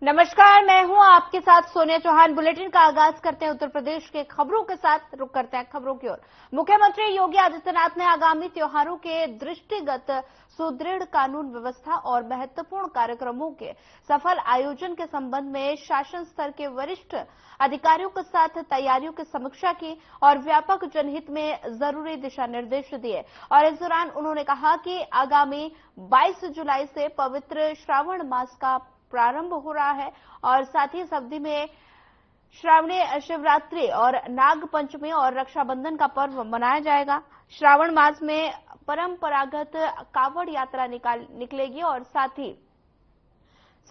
नमस्कार, मैं हूं आपके साथ सोनिया चौहान। बुलेटिन का आगाज करते हैं उत्तर प्रदेश के खबरों के साथ। रुक करते हैं खबरों की ओर। मुख्यमंत्री योगी आदित्यनाथ ने आगामी त्योहारों के दृष्टिगत सुदृढ़ कानून व्यवस्था और महत्वपूर्ण कार्यक्रमों के सफल आयोजन के संबंध में शासन स्तर के वरिष्ठ अधिकारियों के साथ तैयारियों की समीक्षा की और व्यापक जनहित में जरूरी दिशा निर्देश दिए। और इस दौरान उन्होंने कहा कि आगामी 22 जुलाई से पवित्र श्रावण मास का प्रारंभ हो रहा है और साथ ही इस अवधि में श्रावणी शिवरात्रि और नाग पंचमी और रक्षाबंधन का पर्व मनाया जाएगा। श्रावण मास में परंपरागत कावड़ यात्रा निकलेगी और साथ ही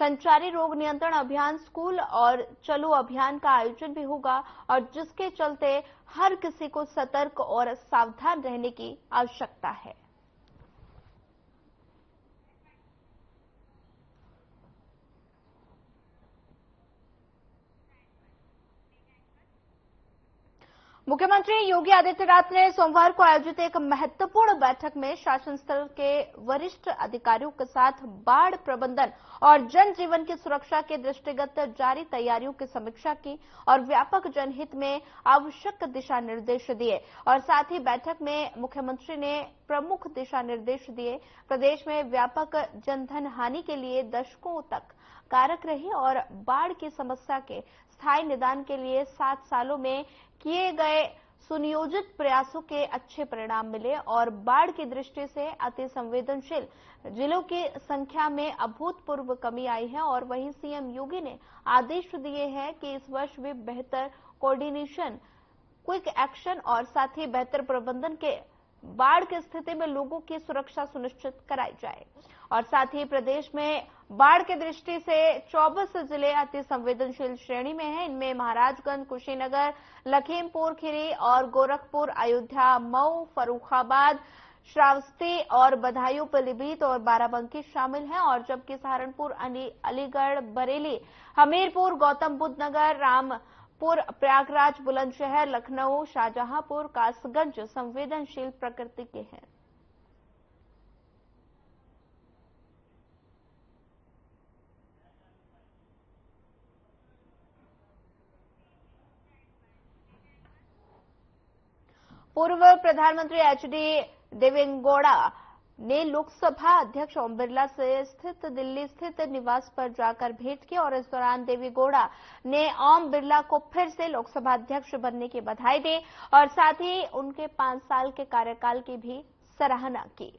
संचारी रोग नियंत्रण अभियान, स्कूल और चलो अभियान का आयोजन भी होगा और जिसके चलते हर किसी को सतर्क और सावधान रहने की आवश्यकता है। मुख्यमंत्री योगी आदित्यनाथ ने सोमवार को आयोजित एक महत्वपूर्ण बैठक में शासन स्तर के वरिष्ठ अधिकारियों के साथ बाढ़ प्रबंधन और जनजीवन की सुरक्षा के दृष्टिगत जारी तैयारियों की समीक्षा की और व्यापक जनहित में आवश्यक दिशा निर्देश दिए। और साथ ही बैठक में मुख्यमंत्री ने प्रमुख दिशा निर्देश दिए। प्रदेश में व्यापक जनधन हानि के लिए दशकों तक कारक रही और बाढ़ की समस्या के स्थायी निदान के लिए 7 सालों में किए गए सुनियोजित प्रयासों के अच्छे परिणाम मिले और बाढ़ की दृष्टि से अति संवेदनशील जिलों की संख्या में अभूतपूर्व कमी आई है। और वहीं सीएम योगी ने आदेश दिए हैं कि इस वर्ष भी बेहतर कोऑर्डिनेशन, क्विक एक्शन और साथ ही बेहतर प्रबंधन के बाढ़ की स्थिति में लोगों की सुरक्षा सुनिश्चित कराई जाए। और साथ ही प्रदेश में बाढ़ की दृष्टि से 24 जिले अति संवेदनशील श्रेणी में हैं। इनमें महाराजगंज, कुशीनगर, लखीमपुर खीरी और गोरखपुर, अयोध्या, मऊ, फर्रुखाबाद, श्रावस्ती और बदायूं, पीलीभीत और बाराबंकी शामिल हैं। और जबकि सहारनपुर, अलीगढ़, बरेली, हमीरपुर, गौतम बुद्ध नगर, रामपुर, प्रयागराज, बुलंदशहर, लखनऊ, शाहजहांपुर, कासगंज संवेदनशील प्रकृति के हैं। पूर्व प्रधानमंत्री एचडी देवेगौड़ा ने लोकसभा अध्यक्ष ओम बिरला से दिल्ली स्थित निवास पर जाकर भेंट की और इस दौरान देवेगौड़ा ने ओम बिरला को फिर से लोकसभा अध्यक्ष बनने की बधाई दी और साथ ही उनके 5 साल के कार्यकाल की भी सराहना की।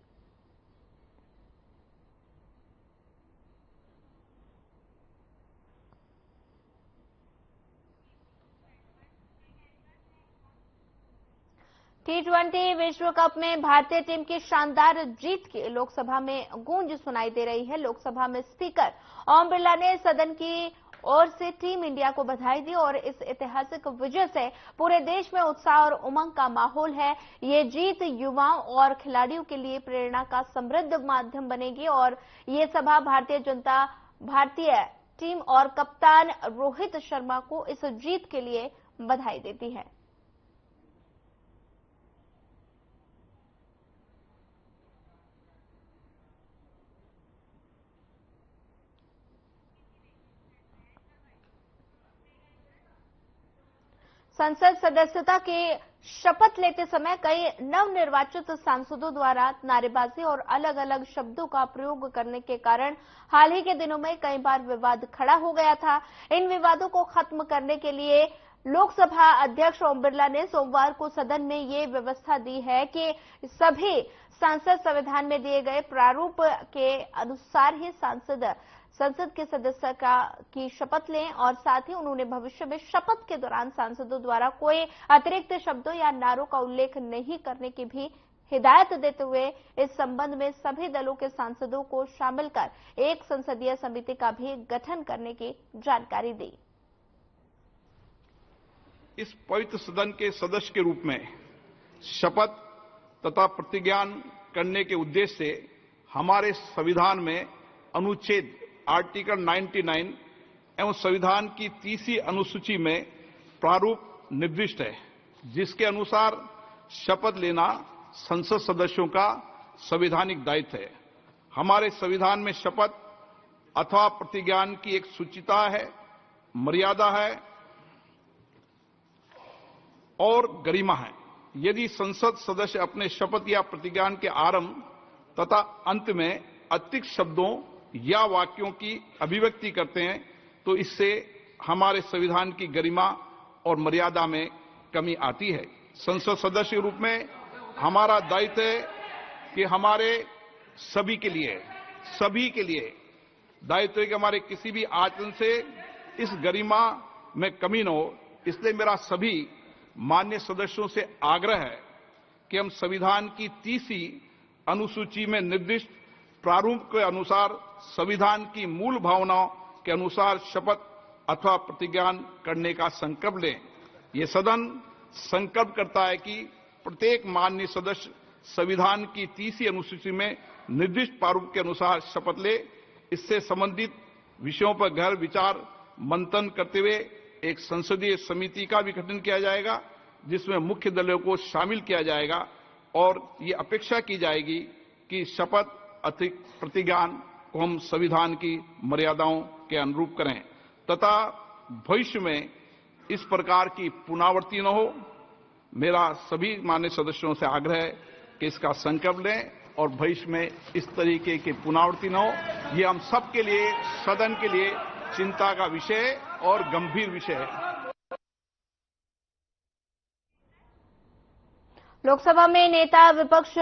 T20 विश्व कप में भारतीय टीम की शानदार जीत की लोकसभा में गूंज सुनाई दे रही है। लोकसभा में स्पीकर ओम बिरला ने सदन की ओर से टीम इंडिया को बधाई दी और इस ऐतिहासिक विजय से पूरे देश में उत्साह और उमंग का माहौल है। ये जीत युवाओं और खिलाड़ियों के लिए प्रेरणा का समृद्ध माध्यम बनेगी और ये सभा भारतीय टीम और कप्तान रोहित शर्मा को इस जीत के लिए बधाई देती है। संसद सदस्यता की शपथ लेते समय कई नवनिर्वाचित सांसदों द्वारा नारेबाजी और अलग अलग शब्दों का प्रयोग करने के कारण हाल ही के दिनों में कई बार विवाद खड़ा हो गया था। इन विवादों को खत्म करने के लिए लोकसभा अध्यक्ष ओम बिरला ने सोमवार को सदन में ये व्यवस्था दी है कि सभी सांसद संविधान में दिए गए प्रारूप के अनुसार ही संसद के सदस्यता की शपथ लें और साथ ही उन्होंने भविष्य में शपथ के दौरान सांसदों द्वारा कोई अतिरिक्त शब्दों या नारों का उल्लेख नहीं करने की भी हिदायत देते हुए इस संबंध में सभी दलों के सांसदों को शामिल कर एक संसदीय समिति का भी गठन करने की जानकारी दी। इस पवित्र सदन के सदस्य के रूप में शपथ तथा प्रतिज्ञान करने के उद्देश्य से हमारे संविधान में अनुच्छेद आर्टिकल 99 एवं संविधान की 30वीं अनुसूची में प्रारूप निर्दिष्ट है, जिसके अनुसार शपथ लेना संसद सदस्यों का संवैधानिक दायित्व है। हमारे संविधान में शपथ अथवा प्रतिज्ञान की एक सूचिता है, मर्यादा है और गरिमा है। यदि संसद सदस्य अपने शपथ या प्रतिज्ञान के आरंभ तथा अंत में अतिरिक्त शब्दों या वाक्यों की अभिव्यक्ति करते हैं तो इससे हमारे संविधान की गरिमा और मर्यादा में कमी आती है। संसद सदस्य के रूप में हमारा दायित्व है कि हमारे सभी के लिए दायित्व है कि हमारे किसी भी आचरण से इस गरिमा में कमी न हो। इसलिए मेरा सभी मान्य सदस्यों से आग्रह है कि हम संविधान की 30वीं अनुसूची में निर्दिष्ट प्रारूप के अनुसार संविधान की मूल भावनाओं के अनुसार शपथ अथवा प्रतिज्ञान करने का संकल्प लें। ये सदन संकल्प करता है कि प्रत्येक माननीय सदस्य संविधान की 30वीं अनुसूची में निर्दिष्ट प्रारूप के अनुसार शपथ ले। इससे संबंधित विषयों पर गहन विचार मंथन करते हुए एक संसदीय समिति का भी गठन किया जाएगा जिसमें मुख्य दलों को शामिल किया जाएगा और ये अपेक्षा की जाएगी कि शपथ प्रतिज्ञान को हम संविधान की मर्यादाओं के अनुरूप करें तथा भविष्य में इस प्रकार की पुनरावृत्ति न हो। मेरा सभी मान्य सदस्यों से आग्रह है कि इसका संकल्प लें और भविष्य में इस तरीके की पुनरावृत्ति न हो। ये हम सबके लिए, सदन के लिए चिंता का विषय और गंभीर विषय है। लोकसभा में नेता विपक्ष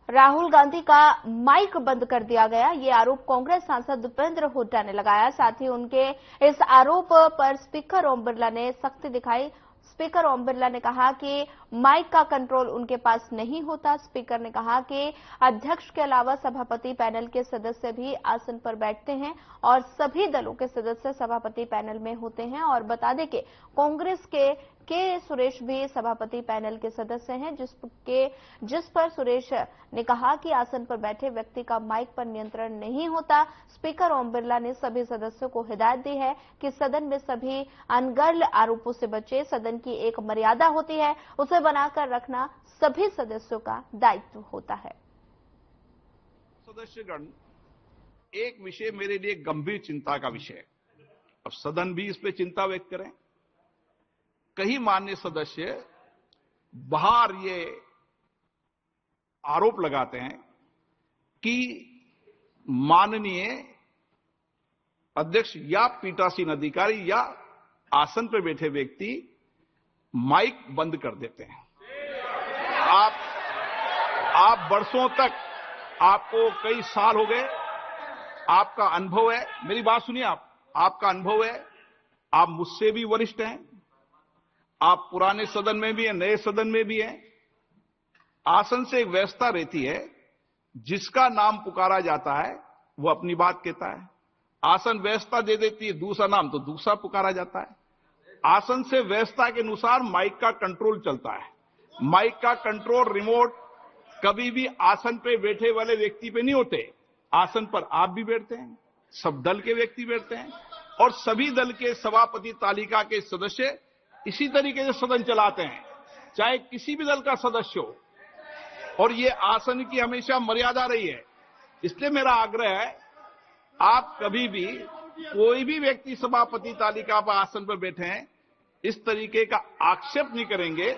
राहुल गांधी का माइक बंद कर दिया गया। ये आरोप कांग्रेस सांसद दीपेंद्र हुड्डा ने लगाया। साथ ही उनके इस आरोप पर स्पीकर ओम बिरला ने सख्ती दिखाई। स्पीकर ओम बिरला ने कहा कि माइक का कंट्रोल उनके पास नहीं होता। स्पीकर ने कहा कि अध्यक्ष के अलावा सभापति पैनल के सदस्य भी आसन पर बैठते हैं और सभी दलों के सदस्य सभापति पैनल में होते हैं। और बता दें कि कांग्रेस के सुरेश भी सभापति पैनल के सदस्य हैं, जिस पर सुरेश ने कहा कि आसन पर बैठे व्यक्ति का माइक पर नियंत्रण नहीं होता। स्पीकर ओम बिरला ने सभी सदस्यों को हिदायत दी है कि सदन में सभी अनर्गल आरोपों से बचे। सदन की एक मर्यादा होती है, उसे बनाकर रखना सभी सदस्यों का दायित्व होता है। सदस्यगण, एक विषय मेरे लिए गंभीर चिंता का विषय है। अब सदन भी इस पे चिंता व्यक्त करें। कई मान्य सदस्य बाहर ये आरोप लगाते हैं कि माननीय अध्यक्ष या पीठासीन अधिकारी या आसन पर बैठे व्यक्ति माइक बंद कर देते हैं। आप वर्षों तक, आपको कई साल हो गए, आपका अनुभव है। मेरी बात सुनिए, आपका अनुभव है, आप मुझसे भी वरिष्ठ हैं, आप पुराने सदन में भी हैं, नए सदन में भी हैं। आसन से एक व्यवस्था रहती है, जिसका नाम पुकारा जाता है वो अपनी बात कहता है। आसन व्यवस्था दे देती है दूसरा नाम, तो दूसरा पुकारा जाता है। आसन से व्यवस्था के अनुसार माइक का कंट्रोल चलता है। माइक का कंट्रोल रिमोट कभी भी आसन पे बैठे वाले व्यक्ति पे नहीं होते। आसन पर आप भी बैठते हैं, सब दल के व्यक्ति बैठते हैं और सभी दल के सभापति तालिका के सदस्य इसी तरीके से सदन चलाते हैं, चाहे किसी भी दल का सदस्य हो। और ये आसन की हमेशा मर्यादा रही है। इसलिए मेरा आग्रह है, आप कभी भी, कोई भी व्यक्ति सभापति तालिका पर आसन पर बैठे हैं, इस तरीके का आक्षेप नहीं करेंगे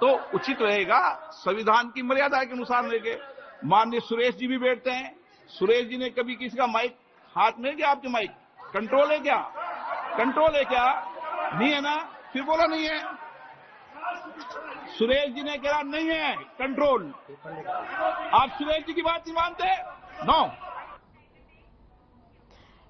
तो उचित रहेगा। संविधान की मर्यादा के अनुसार रहेंगे। माननीय सुरेश जी भी बैठते हैं। सुरेश जी ने कभी किसी का माइक हाथ में क्या? आपके माइक कंट्रोल है क्या? कंट्रोल है क्या? नहीं है ना? फिर बोला नहीं है। सुरेश जी ने कहा नहीं है कंट्रोल। आप सुरेश जी की बात नहीं मानते? नो।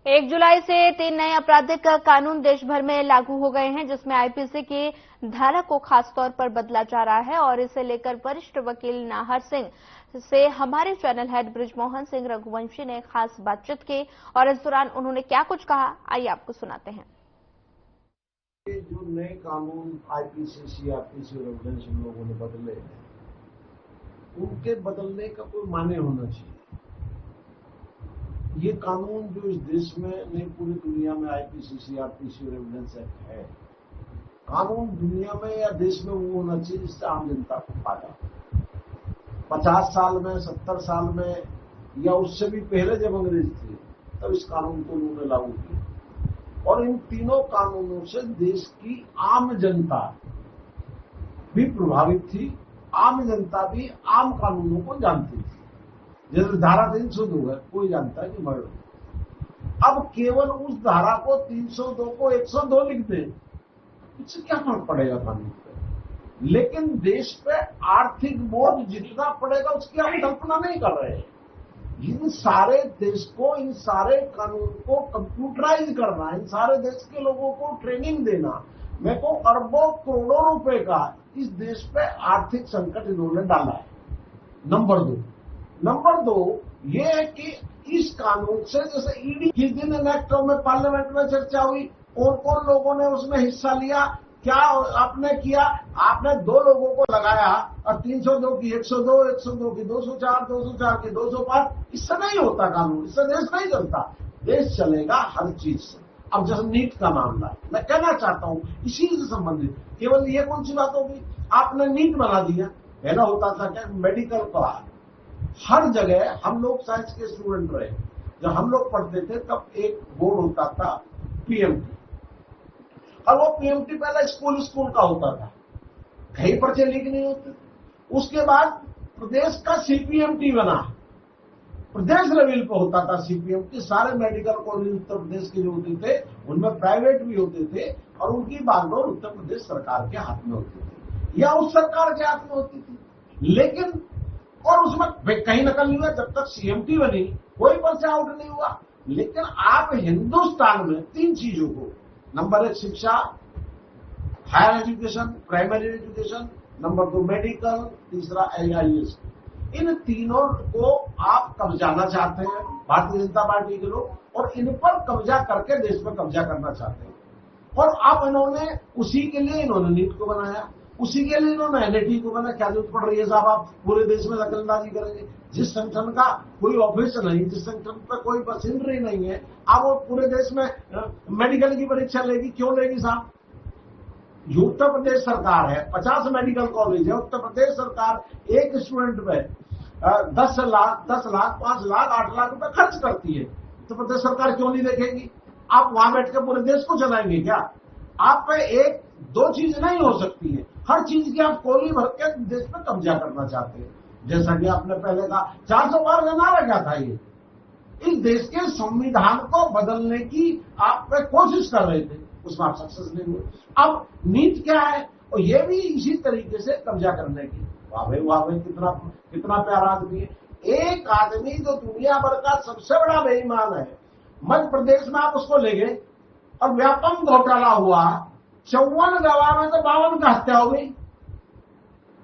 1 जुलाई से 3 नए आपराधिक कानून देश भर में लागू हो गए हैं, जिसमें आईपीसी की धारा को खास तौर पर बदला जा रहा है। और इसे लेकर वरिष्ठ वकील नाहर सिंह से हमारे चैनल हेड बृजमोहन सिंह रघुवंशी ने खास बातचीत की और इस दौरान उन्होंने क्या कुछ कहा, आइए आपको सुनाते हैं। ये जो नए कानून आईपीसी, सीआरपीसी और एविडेंस इन लोगों ने बदले हैं, उनके बदलने का कोई माने होना चाहिए। ये कानून जो इस देश में नहीं, पूरी दुनिया में आईपीसी, सीआरपीसी और एविडेंस एक्ट है, कानून दुनिया में या देश में वो होना चाहिए जिससे आम जनता को फायदा। 50 साल में, 70 साल में या उससे भी पहले जब अंग्रेज थे, तब इस कानून को उन्होंने लागू किया। और इन तीनों कानूनों से देश की आम जनता भी प्रभावित थी। आम जनता भी आम कानूनों को जानती थी। जैसे धारा 302 है, कोई जानता है कि मर्डर, अब केवल उस धारा को 302 को 102 लिख दे, इससे क्या फर्क पड़ेगा कानून पे। लेकिन देश पे आर्थिक बोझ जितना पड़ेगा उसकी हम कल्पना नहीं कर रहे हैं। इन सारे देश को, इन सारे कानून को कंप्यूटराइज करना, इन सारे देश के लोगों को ट्रेनिंग देना, मेरे को अरबों करोड़ों रुपए का इस देश पे आर्थिक संकट इन्होंने डाला है। नंबर दो ये है कि इस कानून से, जैसे ईडी किस दिन इलेक्टों में पार्लियामेंट में चर्चा हुई, कौन कौन लोगों ने उसमें हिस्सा लिया, क्या आपने किया, आपने 2 लोगों को लगाया और 302 की 102, 102 की 204, 204 की 205, इससे नहीं होता कानून, इससे देश नहीं चलता। देश चलेगा हर चीज से। अब जैसे नीट का मामला है, मैं कहना चाहता हूं इसी से संबंधित, केवल ये कौन सी बात होगी, आपने नीट बना दिया। पहला होता था क्या, मेडिकल का हर जगह, हम लोग साइंस के स्टूडेंट रहे, जब हम लोग पढ़ते थे तब एक बोर्ड होता था पीएमटी, और वो पीएमटी पहले स्कूल का होता था, कहीं पर्चे लीक नहीं होते थे। उसके बाद प्रदेश का सीपीएमटी बना, प्रदेश लेवल पर होता था सीपीएमटी। सारे मेडिकल कॉलेज उत्तर प्रदेश के जो होते थे उनमें प्राइवेट भी होते थे, और उनकी बागडोर उत्तर प्रदेश सरकार के हाथ में होती थी या उस सरकार के हाथ में होती थी। लेकिन और उसमें कहीं नकल नहीं हुआ, जब तक सीएमटी बनी कोई पर्चा आउट नहीं हुआ। लेकिन आप हिंदुस्तान में 3 चीजों को, नंबर 1 शिक्षा, higher education, primary education, number 2 medical, तीसरा AIS, इन तीनों को आप कब्जाना चाहते हैं भारतीय जनता पार्टी के लोग, और इन पर कब्जा करके देश पर कब्जा करना चाहते हैं। और अब इन्होंने उसी के लिए इन्होंने नीट को बनाया, उसी के लिए इन्होंने NIT को बनाया। क्या जरूरत पड़ रही है साहब, आप पूरे देश में दखलंदाजी करेंगे? जिस संगठन का कोई ऑफिस नहीं, जिस संगठन पर कोई मशीनरी नहीं है, आप वो पूरे देश में मेडिकल की परीक्षा लेगी, क्यों लेगी साहब? उत्तर प्रदेश सरकार है, 50 मेडिकल कॉलेज है, उत्तर प्रदेश सरकार एक स्टूडेंट पे 10 लाख, 5 लाख, 8 लाख रुपए खर्च करती है। उत्तर प्रदेश सरकार क्यों नहीं देखेगी? आप वहां बैठ के पूरे देश को चलाएंगे क्या? आप पे 1-2 चीज नहीं हो सकती है, हर चीज की आप कोली भर के देश पे कब्जा करना चाहते हैं। जैसा कि आपने पहले कहा, 400 पार का नारा क्या था, ये इस देश के संविधान को बदलने की आप पे कोशिश कर रहे थे, उसमें आप सक्सेस नहीं हुए। अब नीट क्या है, और ये भी इसी तरीके से कब्जा करने की। वाह भाई कितना प्यारा आदमी है। एक आदमी जो दुनिया भर का सबसे बड़ा बेईमान है, मध्य प्रदेश में आप उसको ले गए और व्यापम घोटाला हुआ, 54 गवाह में तो 52 का हत्या हो गई।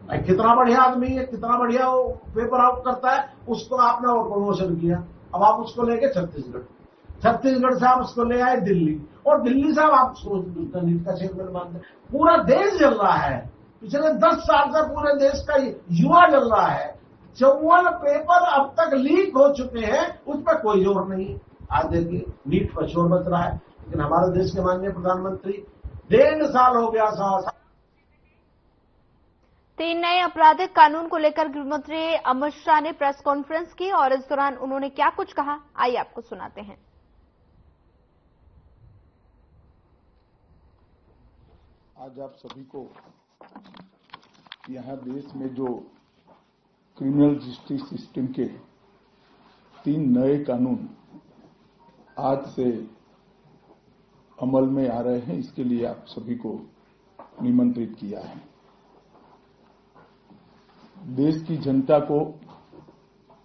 कितना बढ़िया आदमी है, कितना बढ़िया वो पेपर आउट करता है, उसको आपने और प्रमोशन किया। अब आप उसको ले गए छत्तीसगढ़ से आप उसको ले आए दिल्ली, और दिल्ली से आप उसको नीट का चेयरमैन मानते। पूरा देश जल रहा है, पिछले 10 साल से पूरे देश का युवा जल रहा है। 54 पेपर अब तक लीक हो चुके हैं, उस पर कोई जोर नहीं। आज देखिए नीट पर शोर बच रहा है, लेकिन हमारे देश के माननीय प्रधानमंत्री 1.5 साल हो गया 3 नए आपराधिक कानून को लेकर गृहमंत्री अमित शाह ने प्रेस कॉन्फ्रेंस की, और इस दौरान उन्होंने क्या कुछ कहा, आइए आपको सुनाते हैं। आज आप सभी को यहाँ देश में जो क्रिमिनल जस्टिस सिस्टम के 3 नए कानून आज से अमल में आ रहे हैं, इसके लिए आप सभी को निमंत्रित किया है। देश की जनता को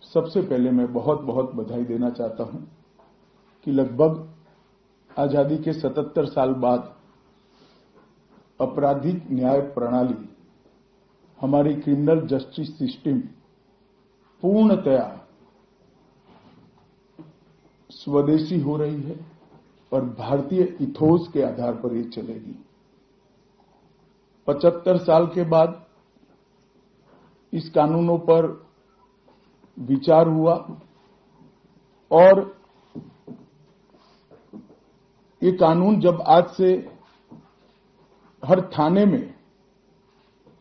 सबसे पहले मैं बहुत बहुत बधाई देना चाहता हूं कि लगभग आजादी के 77 साल बाद आपराधिक न्याय प्रणाली, हमारी क्रिमिनल जस्टिस सिस्टम पूर्णतया स्वदेशी हो रही है और भारतीय इथोस के आधार पर ये चलेगी। 75 साल के बाद इस कानूनों पर विचार हुआ और ये कानून जब आज से हर थाने में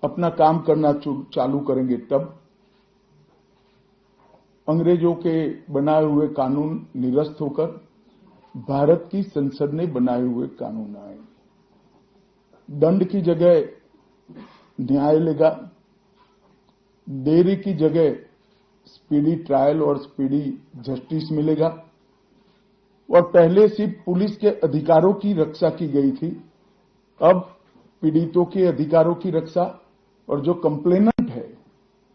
अपना काम करना चालू करेंगे, तब अंग्रेजों के बनाए हुए कानून निरस्त होकर भारत की संसद ने बनाए हुए कानून आए। दंड की जगह न्याय लेगा, देरी की जगह स्पीडी ट्रायल और स्पीडी जस्टिस मिलेगा। और पहले सिर्फ पुलिस के अधिकारों की रक्षा की गई थी, अब पीड़ितों के अधिकारों की रक्षा और जो कंप्लेनेंट है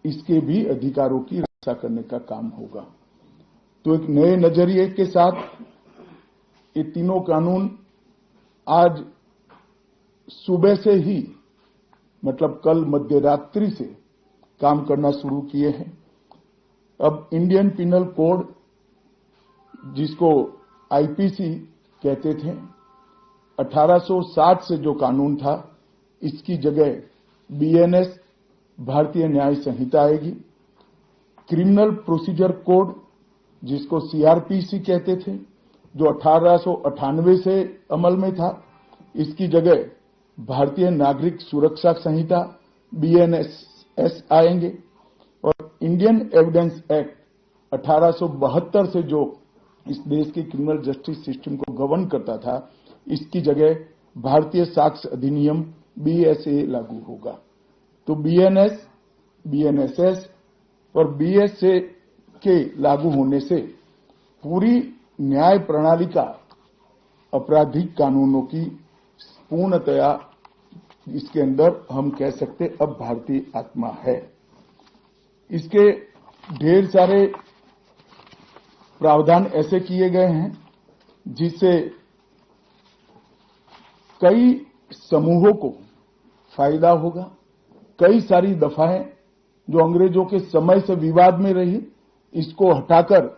इसके भी अधिकारों की रक्षा करने का काम होगा। तो एक नए नजरिए के साथ ये तीनों कानून आज सुबह से ही, मतलब कल मध्य रात्रि से काम करना शुरू किए हैं। अब इंडियन पिनल कोड, जिसको आईपीसी कहते थे, 1860 से जो कानून था, इसकी जगह बीएनएस भारतीय न्याय संहिता आएगी। क्रिमिनल प्रोसीजर कोड, जिसको सीआरपीसी कहते थे, जो 1898 से अमल में था, इसकी जगह भारतीय नागरिक सुरक्षा संहिता बीएनएस आएंगे। और इंडियन एविडेंस एक्ट 1872 से जो इस देश के क्रिमिनल जस्टिस सिस्टम को गवर्न करता था, इसकी जगह भारतीय साक्ष्य अधिनियम बीएसए लागू होगा। तो बीएनएस, बीएनएसएस और बीएसए के लागू होने से पूरी न्याय प्रणाली का आपराधिक कानूनों की पूर्णतया इसके अंदर हम कह सकते अब भारतीय आत्मा है। इसके ढेर सारे प्रावधान ऐसे किए गए हैं जिससे कई समूहों को फायदा होगा। कई सारी दफाएं जो अंग्रेजों के समय से विवाद में रही, इसको हटाकर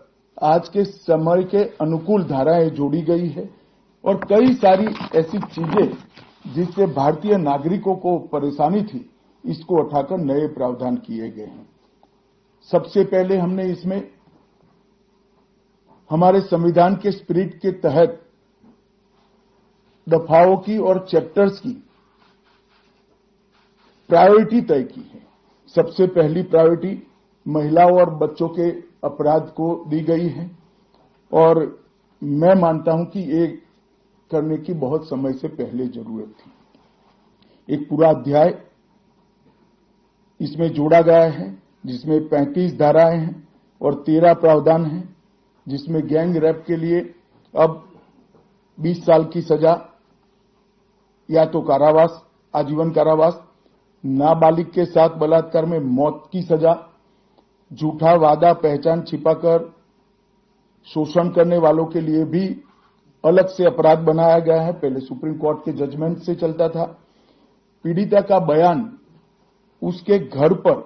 आज के समय के अनुकूल धाराएं जोड़ी गई है। और कई सारी ऐसी चीजें जिससे भारतीय नागरिकों को परेशानी थी, इसको हटाकर नए प्रावधान किए गए हैं। सबसे पहले हमने इसमें हमारे संविधान के स्पिरिट के तहत दफाओं की और चैप्टर्स की प्रायोरिटी तय की है। सबसे पहली प्रायोरिटी महिलाओं और बच्चों के अपराध को दी गई है और मैं मानता हूं कि ये करने की बहुत समय से पहले जरूरत थी। एक पूरा अध्याय इसमें जोड़ा गया है जिसमें 35 धाराएं हैं और 13 प्रावधान हैं, जिसमें गैंग रेप के लिए अब 20 साल की सजा या तो कारावास, आजीवन कारावास, नाबालिग के साथ बलात्कार में मौत की सजा, झूठा वादा पहचान छिपाकर शोषण करने वालों के लिए भी अलग से अपराध बनाया गया है। पहले सुप्रीम कोर्ट के जजमेंट से चलता था। पीड़िता का बयान उसके घर पर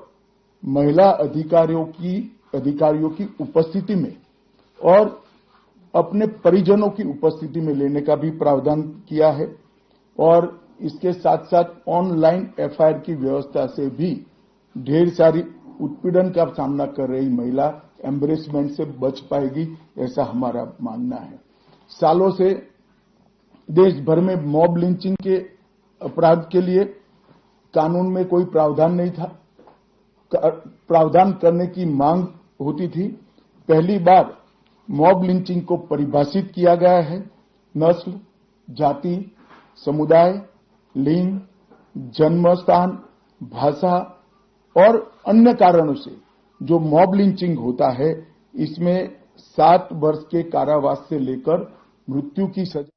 महिला अधिकारियों की उपस्थिति में और अपने परिजनों की उपस्थिति में लेने का भी प्रावधान किया है। और इसके साथ साथ ऑनलाइन एफआईआर की व्यवस्था से भी ढेर सारी उत्पीड़न का सामना कर रही महिला एम्बरेसमेंट से बच पाएगी, ऐसा हमारा मानना है। सालों से देश भर में मॉब लिंचिंग के अपराध के लिए कानून में कोई प्रावधान नहीं था। प्रावधान करने की मांग होती थी। पहली बार मॉब लिंचिंग को परिभाषित किया गया है। नस्ल, जाति, समुदाय, लिंग, जन्म स्थान, भाषा और अन्य कारणों से जो मॉब लिंचिंग होता है, इसमें 7 वर्ष के कारावास से लेकर मृत्यु की सजा।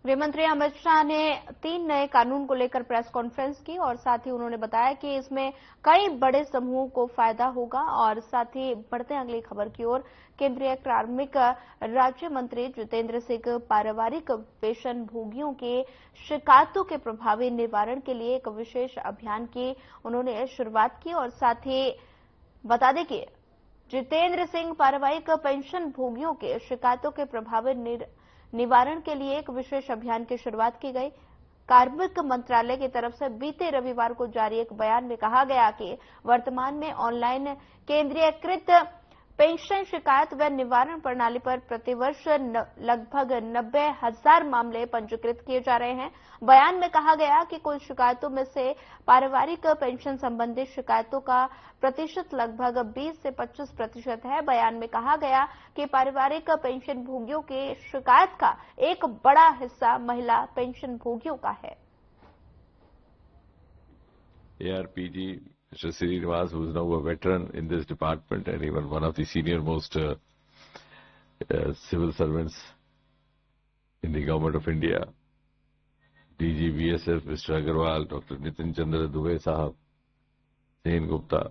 गृह मंत्री अमित शाह ने 3 नए कानून को लेकर प्रेस कॉन्फ्रेंस की और साथ ही उन्होंने बताया कि इसमें कई बड़े समूहों को फायदा होगा। और साथ ही बढ़ते अगली खबर की ओर, केंद्रीय कार्मिक राज्य मंत्री जितेंद्र सिंह पारिवारिक पेंशन भोगियों के शिकायतों के प्रभावी निवारण के लिए एक विशेष अभियान की उन्होंने शुरुआत की। और साथ ही बता दें कि जितेंद्र सिंह पारिवारिक पेंशन भोगियों के शिकायतों के प्रभावी निवारण के लिए एक विशेष अभियान की शुरुआत की गई। कार्मिक मंत्रालय की तरफ से बीते रविवार को जारी एक बयान में कहा गया कि वर्तमान में ऑनलाइन केंद्रीयकृत पेंशन शिकायत व निवारण प्रणाली पर प्रतिवर्ष लगभग 90,000 मामले पंजीकृत किए जा रहे हैं। बयान में कहा गया कि कुल शिकायतों में से पारिवारिक पेंशन संबंधी शिकायतों का प्रतिशत लगभग 20 से 25% है। बयान में कहा गया कि पारिवारिक पेंशन भोगियों की शिकायत का एक बड़ा हिस्सा महिला पेंशन भोगियों का है। ARPG Mr. Srinivas, who is now a veteran in this department and even one of the senior most civil servants in the government of India, DG BSF Mr. Agarwal, Dr. Nitin Chandra Dubey Sahab, Sen Gupta,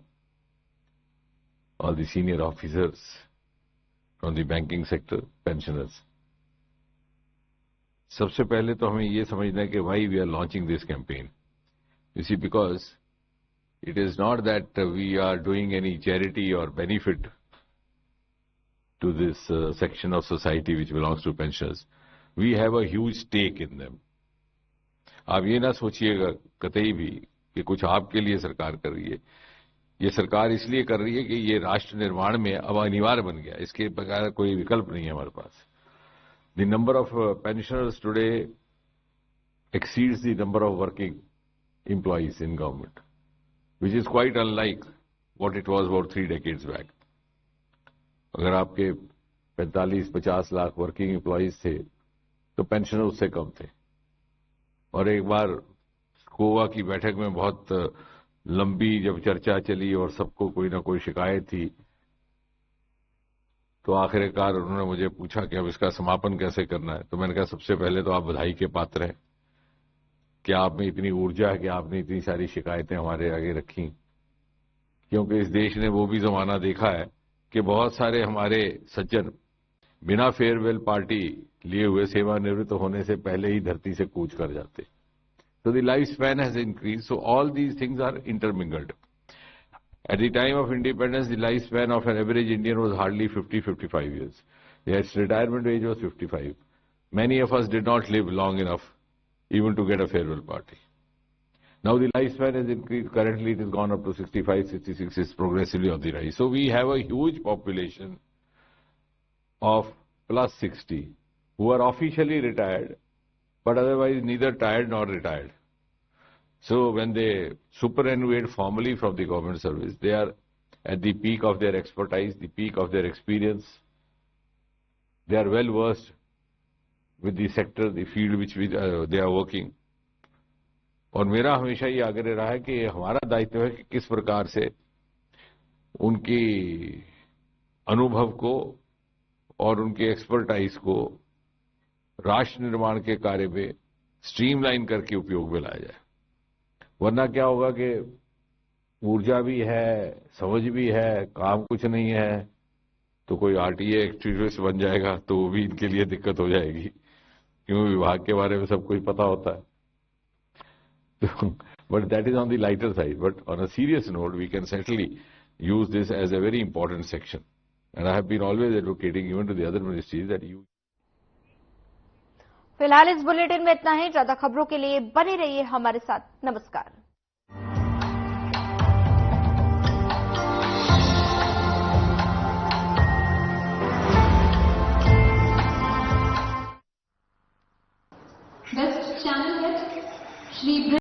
all the senior officers from the banking sector, pensioners. सबसे पहले तो हमें ये समझना है कि why we are launching this campaign. You see, because it is not that we are doing any charity or benefit to this section of society which belongs to pensioners. We have a huge stake in them. आप ये ना सोचिएगा कतई भी कि कुछ आपके लिए सरकार कर रही है। ये सरकार इसलिए कर रही है कि ये राष्ट्र निर्माण में अब अनिवार्य बन गया, इसके बगैर कोई विकल्प नहीं है हमारे पास। The number of pensioners today exceeds the number of working employees in government, which is quite unlike what it was about 3 decades back. अगर आपके 45-50 लाख वर्किंग एम्प्लॉइज थे तो पेंशनर उससे कम थे। और एक बार गोवा की बैठक में बहुत लंबी जब चर्चा चली और सबको कोई ना कोई शिकायत थी, तो आखिरकार उन्होंने मुझे पूछा कि अब इसका समापन कैसे करना है। तो मैंने कहा सबसे पहले तो आप बधाई के पात्र हैं कि आप में इतनी ऊर्जा है कि आपने इतनी सारी शिकायतें हमारे आगे रखी, क्योंकि इस देश ने वो भी जमाना देखा है कि बहुत सारे हमारे सज्जन बिना फेयरवेल पार्टी लिए हुए सेवानिवृत्त होने से पहले ही धरती से कूच कर जाते। तो the life span has increase, so all these things are intermingled. At the time of independence, the lifespan of an average Indian was hardly 50-55 years. Its retirement age was 55. Many of us did not live long enough even to get a farewell party. Now the lifespan has increased. Currently, it has gone up to 65, 66. It's progressively on the rise. So we have a huge population of plus 60 who are officially retired, but otherwise neither tired nor retired. So when they superannuate formally from the government service, they are at the peak of their expertise, the peak of their experience. They are well versed with the sector, the field which they are working. और मेरा हमेशा ये आग्रह रहा है कि हमारा दायित्व है कि किस प्रकार से उनकी अनुभव को और उनके एक्सपर्टाइज को राष्ट्र निर्माण के कार्य में स्ट्रीमलाइन करके उपयोग में लाया जाए। वरना क्या होगा कि ऊर्जा भी है, समझ भी है, काम कुछ नहीं है, तो कोई आरटीए एक्टिविस्ट बन जाएगा तो वो भी इनके लिए दिक्कत हो जाएगी, क्योंकि विभाग के बारे में सब कुछ पता होता है। But that is on the lighter side. But on a serious note, we can certainly use this as a very important section. And I have been always advocating even to the other ministries that you. फिलहाल इस bulletin में इतना ही। ज्यादा खबरों के लिए बने रहिए हमारे साथ। नमस्कार।